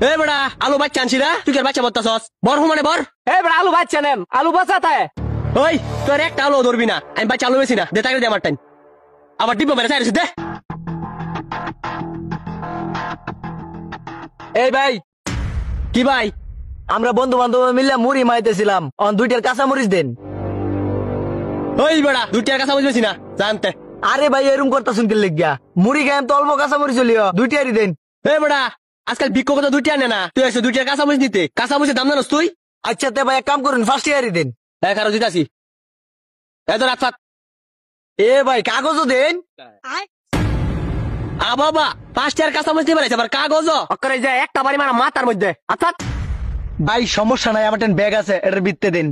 এ বেড়া আলু বাচ্চা আনছি রা তুই বাচ্চা বত্তাছস বর হুমানে বর। এই বেটা আলু বাচ্চা নেম আলু বাঁচাতে। ওই তোর একটা আলু ধরবি না, আমি বাচ্চা আলু বেশি না দে তাকে দে আমার টাইম আবার ডিব্বা মেরে চাইছিস দে। এই ভাই কি ভাই? আমরা বন্ধু বান্ধব মিলে মুড়ি মাইতেছিলাম, দুইটার কাঁচা মরিচ দেন। ওই বেড়া 2 টাকার কাঁচা বেশি না জানতে। আরে ভাই এরম করতা শুনতে লিখিয়া মুড়ি গায়ে তো অল্প কাঁচা মরিচ চলিও, দুইটারই দেন। এ বেড়া আজকাল বিক্ষোভ তো 2 টাকা নে না, তুই এসে 2 টাকার কাঁচা মরিচ নিতে, কাঁচা মরিচের দাম জানোস তুই? আচ্ছা তে ভাই এক কাম করুন ফার্স্ট ইয়ারই দেন। খারো দিতাছি এত রাত ফাত। এ ভাই কাগজও দেন। বাবা 5 টাকার কাঁচা মরিচ নিয়ে বেড়াইছে আবার কাগজ অক্করে যায় একটা বাড়ি মারা মাথার মধ্যে। আচ্ছা ভাই সমস্যা নাই, আমার ব্যাগ আছে, এটার ভিত্তে দেন।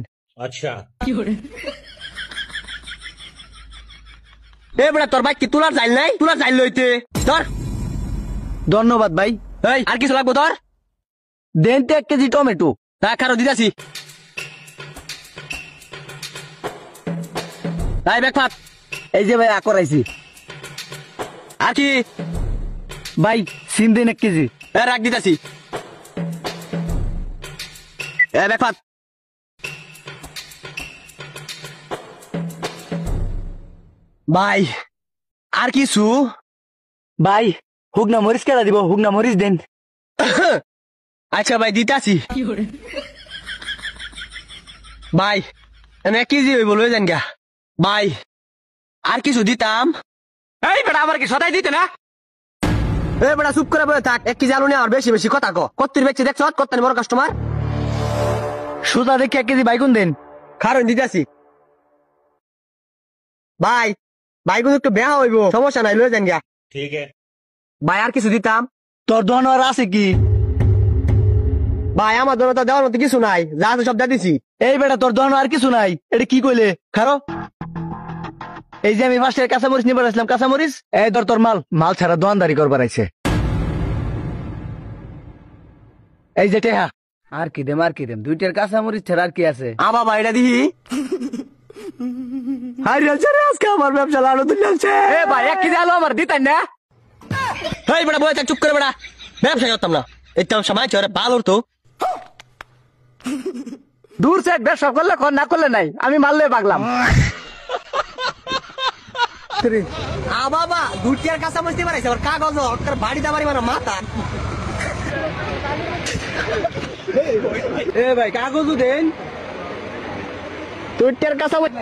এ বেড়া তোর বাইক কি তুলার যাইল নাই? তুলার যাইল লইতে ধর। ধন্যবাদ ভাই। এই আর কিছু লাগবো তোর? দেন তো 1 কেজি টমেটো। খারো দিতাছি। এই ব্যাগ ফাত। এই যে ভাই আকরাইছি। আর কি? ভাই সিম দেন 1 কেজি। রাখ দিতাছি। ব্যাগ ফাত। ভাই আর কিছু? ভাই হুগনা মরিচ কেটে দিব, হুগনা মরিচ দেন। আচ্ছা ভাই দিতাছি। ভাই আমি 1 কেজি হইব লই যান গা। ভাই আর কিছু দিতাম? এই বেটা আমার কি সদাই দিতে না? এ বেটা চুপ করে বসে থাক, 1 কেজি আলু নিয়ে আর বেশি বেশি কথা কত্তির বেচছি দেখছ কত্তানি বড় কাস্টমার। সুতা দেখে 1 কেজি বাইগুন দেন। খারণ দিতাছি। ভাই বাইগুন একটু বেহা হইব, সমস্যা নাই লই যান গা। ঠিক আছে ভাই আর কিছু দিতাম? তোর দোকান আর আছে কি? ভাই আমার দোকানে তো দেওয়ার মতো কিছু নাই, যা আছে সব দিয়ে দিছি। এই বেটা তোর দোকান আর কিছু নাই, এটা কি কইলে? খারো এই যে আমি ফার্স্টের কাঁচামরিচ নিবার আসলাম, কাঁচামরিচ এই ধর তোর মাল, মাল ছাড়া দোকানদারি করবার আইছে। এই যে টেহা আর কি দেম, আর কি দেম, 2টার কাঁচামরিচ ছাড়া আর কি আছে? বাবা এটা দিহি। আজকে আমার ব্যবসা লাড়ো তুলছে। এ ভাই 1 কেজি আলু আমার দিতেন না? এই বেটা বয়ে থাক, চুপ করে বেটা, ব্যবসা করতাম না এটা সময় চরে ভালো তো। দূর সাইড ব্যবসা করলে কর, না করলে নাই, আমি মারলে পাগলাম। বাবা 2 টাকার কাঁচা মরিচ দিয়ে বেড়াইছে আবার কাগজ ওর বাড়ি দাবারি মানে মাথা। এ ভাই কাগজও দেন। 2 টাকার কাঁচা মরিচ